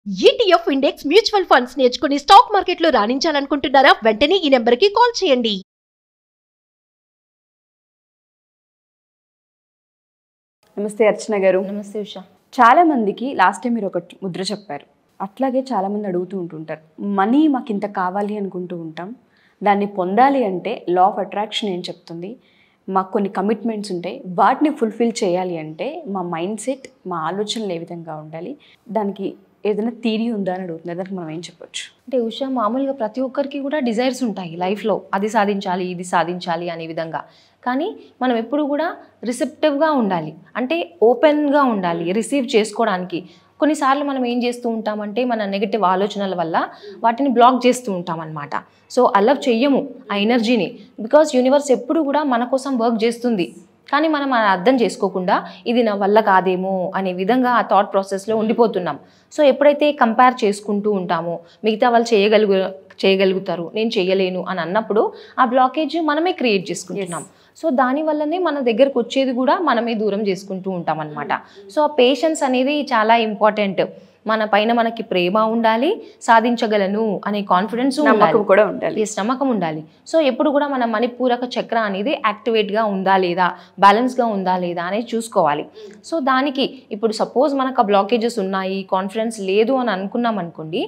ETF index mutual funds నేర్చుకుని stock మార్కెట్లో రాణించాలనుకుంటున్నారా? వెంటనే ఈ నెంబర్కి కాల్ చేయండి. నమస్తే అర్చన గారు. నమస్తే ఉషా. చాలా మందికి లాస్ట్ టైం మీరు ఒక ముద్ర చెప్పారు. అట్లాగే చాలా మంది అడుగుతూ ఉంటుంటారు, మనీ మాకు ఇంత కావాలి అనుకుంటూ ఉంటాం, దాన్ని పొందాలి అంటే లా ఆఫ్ అట్రాక్షన్ ఏం చెప్తుంది, మాకు కొన్ని కమిట్మెంట్స్ ఉంటాయి, వాటిని ఫుల్ఫిల్ చేయాలి అంటే మా మైండ్ సెట్, మా ఆలోచనలు ఏ విధంగా ఉండాలి, దానికి ఏదైనా థియరీ ఉందా అని అడుగుతుంది. దానికి మనం ఏం చెప్పొచ్చు? అంటే ఉషా, మామూలుగా ప్రతి ఒక్కరికి కూడా డిజైర్స్ ఉంటాయి లైఫ్లో, అది సాధించాలి ఇది సాధించాలి అనే విధంగా. కానీ మనం ఎప్పుడు కూడా రిసెప్టివ్గా ఉండాలి, అంటే ఓపెన్గా ఉండాలి రిసీవ్ చేసుకోవడానికి. కొన్నిసార్లు మనం ఏం చేస్తూ ఉంటామంటే మన నెగటివ్ ఆలోచనల వల్ల వాటిని బ్లాక్ చేస్తూ ఉంటాం అన్నమాట. సో అలవ్ చెయ్యము ఆ ఎనర్జీని, బికాజ్ యూనివర్స్ ఎప్పుడు కూడా మన కోసం వర్క్ చేస్తుంది. కానీ మనం అర్థం చేసుకోకుండా ఇది నా వల్ల కాదేమో అనే విధంగా ఆ థాట్ ప్రాసెస్లో ఉండిపోతున్నాం. సో ఎప్పుడైతే కంపేర్ చేసుకుంటూ ఉంటామో మిగతా వాళ్ళు చేయగలుగుతారు నేను చేయలేను అని అన్నప్పుడు ఆ బ్లాకేజ్ మనమే క్రియేట్ చేసుకుంటున్నాం. సో దానివల్లనే మన దగ్గరకు వచ్చేది కూడా మనమే దూరం చేసుకుంటూ ఉంటాం అన్నమాట. సో ఆ పేషెన్స్ అనేది చాలా ఇంపార్టెంట్. మన పైన మనకి ప్రేమ ఉండాలి, సాధించగలను అనే కాన్ఫిడెన్స్ కూడా ఉండాలి, నమ్మకం ఉండాలి. సో ఎప్పుడు కూడా మన మణిపూరక చక్ర అనేది యాక్టివేట్గా ఉందా లేదా, బ్యాలెన్స్గా ఉందా లేదా అనేది చూసుకోవాలి. సో దానికి ఇప్పుడు సపోజ్ మనకు ఆ బ్లాకేజెస్ ఉన్నాయి, కాన్ఫిడెన్స్ లేదు అని అనుకున్నాం అనుకోండి,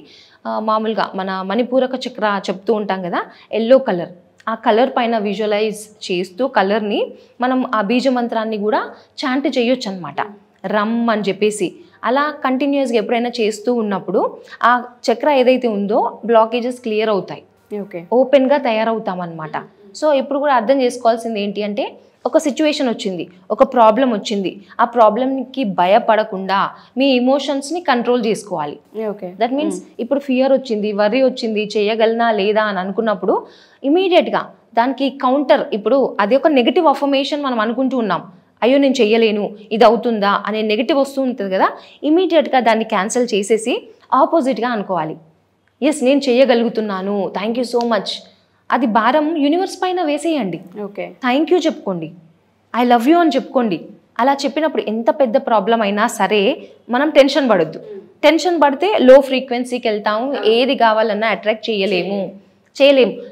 మామూలుగా మన మణిపూరక చక్ర చెప్తూ ఉంటాం కదా, ఎల్లో కలర్, ఆ కలర్ పైన విజువలైజ్ చేస్తూ కలర్ని మనం ఆ బీజ మంత్రాన్ని కూడా చాంట్ చేయొచ్చు అనమాట, రమ్ అని చెప్పేసి. అలా కంటిన్యూస్గా ఎప్పుడైనా చేస్తూ ఉన్నప్పుడు ఆ చక్ర ఏదైతే ఉందో బ్లాకేజెస్ క్లియర్ అవుతాయి, ఓపెన్గా తయారవుతాం అనమాట. సో ఇప్పుడు కూడా అర్థం చేసుకోవాల్సింది ఏంటి అంటే, ఒక సిచ్యువేషన్ వచ్చింది, ఒక ప్రాబ్లం వచ్చింది, ఆ ప్రాబ్లంకి భయపడకుండా మీ ఎమోషన్స్ని కంట్రోల్ చేసుకోవాలి. దట్ మీన్స్ ఇప్పుడు ఫియర్ వచ్చింది, వర్రీ వచ్చింది, చేయగలనా లేదా అని అనుకున్నప్పుడు ఇమీడియట్గా దానికి కౌంటర్, ఇప్పుడు అది ఒక నెగిటివ్ అఫర్మేషన్ మనం అనుకుంటూ ఉన్నాం, అయ్యో నేను చెయ్యలేను, ఇది అవుతుందా అనే నెగిటివ్ వస్తూ ఉంటుంది కదా, ఇమీడియట్గా దాన్ని క్యాన్సిల్ చేసేసి ఆపోజిట్గా అనుకోవాలి, ఎస్ నేను చేయగలుగుతున్నాను, థ్యాంక్ యూ సో మచ్. అది భారం యూనివర్స్ పైన వేసేయండి, థ్యాంక్ యూ చెప్పుకోండి, ఐ లవ్ యూ అని చెప్పుకోండి. అలా చెప్పినప్పుడు ఎంత పెద్ద ప్రాబ్లం అయినా సరే మనం టెన్షన్ పడొద్దు. టెన్షన్ పడితే లో ఫ్రీక్వెన్సీకి వెళ్తాము, ఏది కావాలన్నా అట్రాక్ట్ చేయలేము.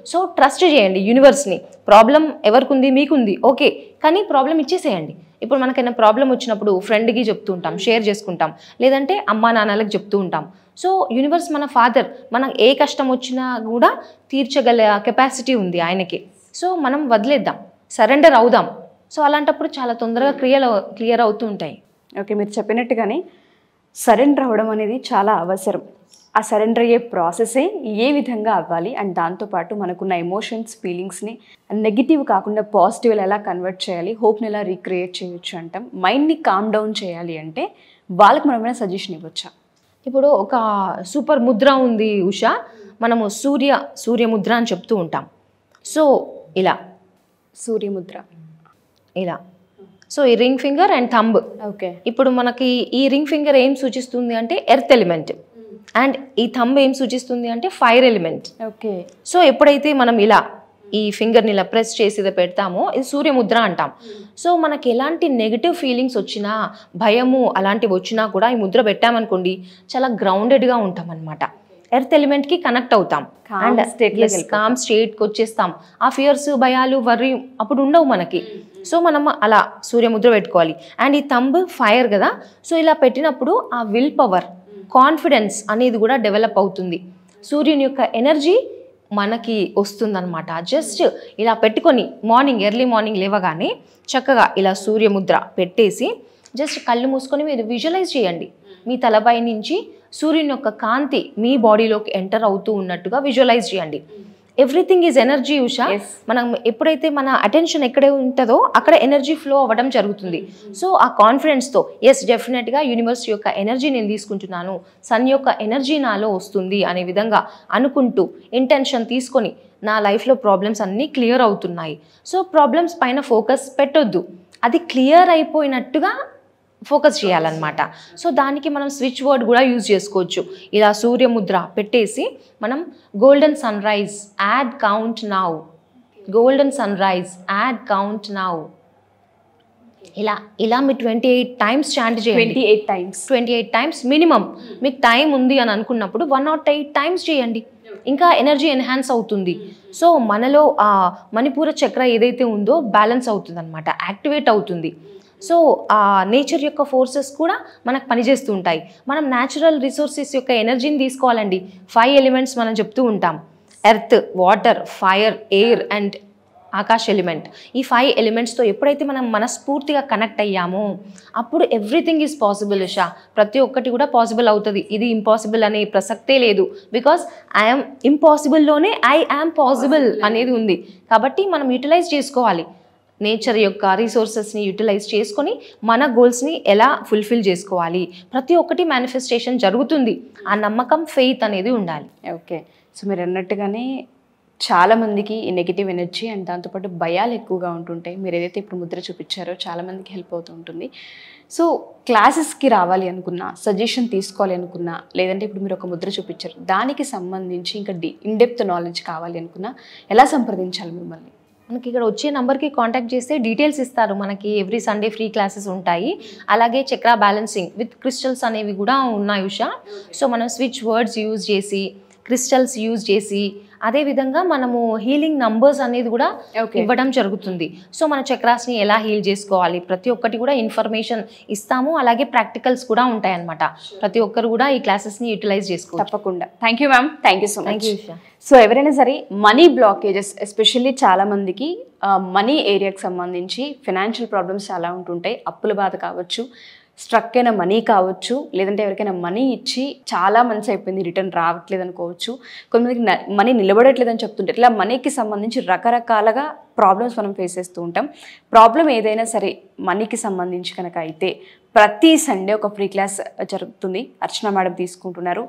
సో ట్రస్ట్ చేయండి యూనివర్స్ని. ప్రాబ్లం ఎవరికి ఉంది, మీకుంది, ఓకే, కానీ ప్రాబ్లం ఇచ్చేసేయండి. ఇప్పుడు మనకైనా ప్రాబ్లం వచ్చినప్పుడు ఫ్రెండ్కి చెప్తూ ఉంటాం, షేర్ చేసుకుంటాం, లేదంటే అమ్మా నాన్నలకు చెప్తూ ఉంటాం. సో యూనివర్స్ మన ఫాదర్, మనం ఏ కష్టం వచ్చినా కూడా తీర్చగల కెపాసిటీ ఉంది ఆయనకి. సో మనం వదిలేద్దాం, సరెండర్ అవుదాం. సో అలాంటప్పుడు చాలా తొందరగా క్లియర్ అవుతూ ఉంటాయి. ఓకే, మీరు చెప్పినట్టుగానే సరెండర్ అవ్వడం అనేది చాలా అవసరం. ఆ సరెండర్ అయ్యే ప్రాసెసే ఏ విధంగా అవ్వాలి, అండ్ దాంతోపాటు మనకున్న ఎమోషన్స్, ఫీలింగ్స్ని నెగిటివ్ కాకుండా పాజిటివ్ ఎలా కన్వర్ట్ చేయాలి, హోప్ని ఎలా రీక్రియేట్ చేయొచ్చు అంటాం. మైండ్ని కామ్ డౌన్ చేయాలి అంటే వాళ్ళకి మనం ఏమైనా సజెషన్ ఇవ్వచ్చా? ఇప్పుడు ఒక సూపర్ ముద్ర ఉంది ఉషా, మనము సూర్యముద్ర అని చెప్తూ ఉంటాం. సో ఇలా సూర్యముద్ర ఇలా, సో ఈ ring finger and thumb. Okay, ఇప్పుడు మనకి ఈ రింగ్ ఫింగర్ ఏం సూచిస్తుంది అంటే ఎర్త్ ఎలిమెంట్, అండ్ ఈ థంబ్ ఏం సూచిస్తుంది అంటే ఫైర్ ఎలిమెంట్. ఓకే, సో ఎప్పుడైతే మనం ఇలా ఈ ఫింగర్ని ఇలా ప్రెస్ చేసి పెడతామో ఇది సూర్యముద్ర అంటాం. సో మనకి ఎలాంటి నెగిటివ్ ఫీలింగ్స్ వచ్చినా, భయము అలాంటివి వచ్చినా కూడా ఈ ముద్ర పెట్టామనుకోండి, చాలా గ్రౌండెడ్గా ఉంటాం అనమాట, ఎర్త్ ఎలిమెంట్కి కనెక్ట్ అవుతాం, అండ్ కామ్ స్టేట్కి వచ్చేస్తాం. ఆ ఫియర్స్, భయాలు, వర్రీ అప్పుడు ఉండవు మనకి. సో మనం అలా సూర్యముద్ర పెట్టుకోవాలి. అండ్ ఈ థంబ్ ఫైర్ కదా, సో ఇలా పెట్టినప్పుడు ఆ విల్ పవర్, కాన్ఫిడెన్స్ అనేది కూడా డెవలప్ అవుతుంది. సూర్యుని యొక్క ఎనర్జీ మనకి వస్తుందన్నమాట. జస్ట్ ఇలా పెట్టుకొని ఎర్లీ మార్నింగ్ లేవగానే చక్కగా ఇలా సూర్యముద్ర పెట్టేసి జస్ట్ కళ్ళు మూసుకొని మీరు విజువలైజ్ చేయండి, మీ తలపై నుంచి సూర్యుని యొక్క కాంతి మీ బాడీలోకి ఎంటర్ అవుతూ ఉన్నట్టుగా విజువలైజ్ చేయండి. Everything is energy Usha. మనం ఎప్పుడైతే మన అటెన్షన్ ఎక్కడే ఉంటుందో అక్కడ ఎనర్జీ ఫ్లో అవ్వడం జరుగుతుంది. సో ఆ కాన్ఫిడెన్స్తో ఎస్ డెఫినెట్గా యూనివర్స్ యొక్క ఎనర్జీ నేను తీసుకుంటున్నాను, సన్ యొక్క ఎనర్జీ నాలో వస్తుంది అనే విధంగా అనుకుంటూ ఇంటెన్షన్ తీసుకొని నా లైఫ్లో ప్రాబ్లమ్స్ అన్నీ క్లియర్ అవుతున్నాయి. సో ప్రాబ్లమ్స్ పైన ఫోకస్ పెట్టొద్దు, అది క్లియర్ అయిపోయినట్టుగా ఫోకస్ చేయాలన్నమాట. సో దానికి మనం స్విచ్ వర్డ్ కూడా యూజ్ చేసుకోవచ్చు. ఇలా సూర్యముద్ర పెట్టేసి మనం golden sunrise and count now, golden sunrise and count now, ఇలా మీరు 28 టైమ్స్ చాంట్ చేయండి. 28 టైమ్స్ మినిమం. మీకు టైం ఉంది అని అనుకున్నప్పుడు 108 టైమ్స్ చేయండి, ఇంకా ఎనర్జీ ఎన్హాన్స్ అవుతుంది. సో మనలో ఆ మణిపూర చక్ర ఏదైతే ఉందో బ్యాలెన్స్ అవుతుంది అనమాట, యాక్టివేట్ అవుతుంది. సో ఆ నేచర్ యొక్క ఫోర్సెస్ కూడా మనకు పనిచేస్తూ ఉంటాయి. మనం న్యాచురల్ రిసోర్సెస్ యొక్క ఎనర్జీని తీసుకోవాలండి. 5 ఎలిమెంట్స్ మనం చెప్తూ ఉంటాం, earth, water, fire, air and Akash element. ఈ 5 ఎలిమెంట్స్తో ఎప్పుడైతే మనం మనస్ఫూర్తిగా కనెక్ట్ అయ్యామో అప్పుడు ఎవ్రీథింగ్ ఈజ్ పాసిబుల్ ఉషా. ప్రతి ఒక్కటి కూడా పాసిబుల్ అవుతుంది. ఇది ఇంపాసిబుల్ అనే ప్రసక్తే లేదు. బికాస్ ఐఎమ్ ఇంపాసిబుల్లోనే ఐ యామ్ పాసిబుల్ అనేది ఉంది. కాబట్టి మనం యూటిలైజ్ చేసుకోవాలి నేచర్ యొక్క రిసోర్సెస్ని యూటిలైజ్ చేసుకొని మన గోల్స్ని ఎలా ఫుల్ఫిల్ చేసుకోవాలి. ప్రతి ఒక్కటి మేనిఫెస్టేషన్ జరుగుతుంది. ఆ నమ్మకం, ఫెయిత్ అనేది ఉండాలి. ఓకే. సో మీరు అన్నట్టుగానే చాలామందికి ఈ నెగిటివ్ ఎనర్జీ అండ్ దాంతోపాటు భయాలు ఎక్కువగా ఉంటుంటాయి. మీరు ఏదైతే ఇప్పుడు ముద్ర చూపించారో చాలామందికి హెల్ప్ అవుతూ ఉంటుంది. సో క్లాసెస్కి రావాలి అనుకున్నా, సజెషన్ తీసుకోవాలి అనుకున్నా, లేదంటే ఇప్పుడు మీరు ఒక ముద్ర చూపించారు దానికి సంబంధించి ఇంకా ఇన్డెప్త్ నాలెడ్జ్ కావాలి అనుకున్నా ఎలా సంప్రదించాలి మిమ్మల్ని? మనకి ఇక్కడ వచ్చే నెంబర్కి కాంటాక్ట్ చేస్తే డీటెయిల్స్ ఇస్తారు. మనకి ఎవ్రీ సండే ఫ్రీ క్లాసెస్ ఉంటాయి. అలాగే చక్రా బ్యాలెన్సింగ్ విత్ క్రిస్టల్స్ అనేవి కూడా ఉన్నాయి ఉషా. సో మనం స్విచ్ వర్డ్స్ యూజ్ చేసి, క్రిస్టల్స్ యూజ్ చేసి, అదేవిధంగా మనము హీలింగ్ నంబర్స్ అనేది కూడా ఇవ్వడం జరుగుతుంది. సో మన చక్రాస్ని ఎలా హీల్ చేసుకోవాలి ప్రతి ఒక్కటి కూడా ఇన్ఫర్మేషన్ ఇస్తాము. అలాగే ప్రాక్టికల్స్ కూడా ఉంటాయి అన్నమాట. ప్రతి ఒక్కరు కూడా ఈ క్లాసెస్ని యూటిలైజ్ చేసుకోవాలి. తప్పకుండా. Thank you ma'am. Thank you so much. Thank you Usha. So ఎవరైనా సరే మనీ బ్లాకేజెస్, ఎస్పెషల్లీ చాలామందికి మనీ ఏరియాకి సంబంధించి ఫినాన్షియల్ ప్రాబ్లమ్స్ చాలా ఉంటుంటాయి. అప్పుల బాధ కావచ్చు, స్ట్రక్ అయిన మనీ కావచ్చు, లేదంటే ఎవరికైనా మనీ ఇచ్చి చాలా మంత్స్ అయిపోయింది రిటర్న్ రావట్లేదు అనుకోవచ్చు, కొంతమందికి మనీ నిలబడట్లేదని చెప్తుంటారు. ఇట్లా మనీకి సంబంధించి రకరకాలుగా ప్రాబ్లమ్స్ మనం ఫేస్ చేస్తూ ఉంటాం. ప్రాబ్లం ఏదైనా సరే మనీకి సంబంధించి కనుక అయితే ప్రతి సండే ఒక ఫ్రీ క్లాస్ జరుగుతుంది. అర్చన మేడం తీసుకుంటున్నారు.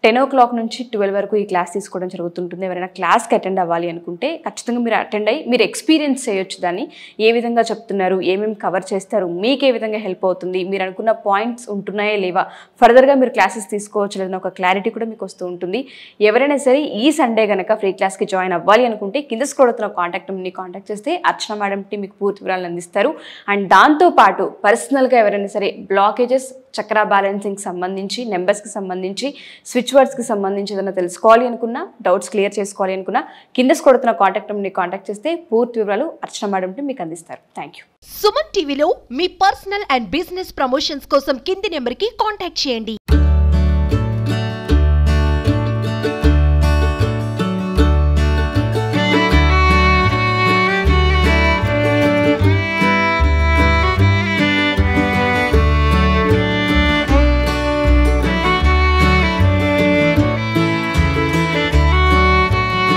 10 o'clock నుంచి 12 వరకు ఈ క్లాస్ తీసుకోవడం జరుగుతుంటుంది. ఎవరైనా క్లాస్కి అటెండ్ అవ్వాలి అనుకుంటే ఖచ్చితంగా మీరు అటెండ్ అయ్యి మీరు ఎక్స్పీరియన్స్ చేయొచ్చు. దాన్ని ఏ విధంగా చెప్తున్నారు, ఏమేమి కవర్ చేస్తారు, మీకు ఏ విధంగా హెల్ప్ అవుతుంది, మీరు అనుకున్న పాయింట్స్ ఉంటున్నాయా లేవా, ఫర్దర్గా మీరు క్లాసెస్ తీసుకోవచ్చు లేదని ఒక క్లారిటీ కూడా మీకు వస్తూ ఉంటుంది. ఎవరైనా సరే ఈ సండే కనుక ఫ్రీ క్లాస్కి జాయిన్ అవ్వాలి అనుకుంటే కింద స్క్రోల్ అవుతున్న కాంటాక్ట్ నెంబర్ని కాంటాక్ట్ చేస్తే అర్చన మేడం టీ మీకు పూర్తి వివరాలను అందిస్తారు. అండ్ దాంతోపాటు పర్సనల్గా ఎవరైనా సరే బ్లాకేజెస్, చక్రా బ్యాలెన్సింగ్కి సంబంధించి, నెంబర్స్కి సంబంధించి, స్విచ్ వర్డ్స్కి సంబంధించి ఏదైనా తెలుసుకోవాలి అనుకున్నా, డౌట్స్ క్లియర్ చేసుకోవాలి అనుకున్నా కింద కొడుతున్న కాంటాక్ట్ నెంబర్ని కాంటాక్ట్ చేస్తే పూర్తి వివరాలు అర్చన మేడం మీకు అందిస్తారు. Thank you. సుమన్ టీవీలో మీ పర్సనల్ అండ్ బిజినెస్ ప్రమోషన్స్ కోసం కింది నెంబర్కి కాంటాక్ట్ చేయండి.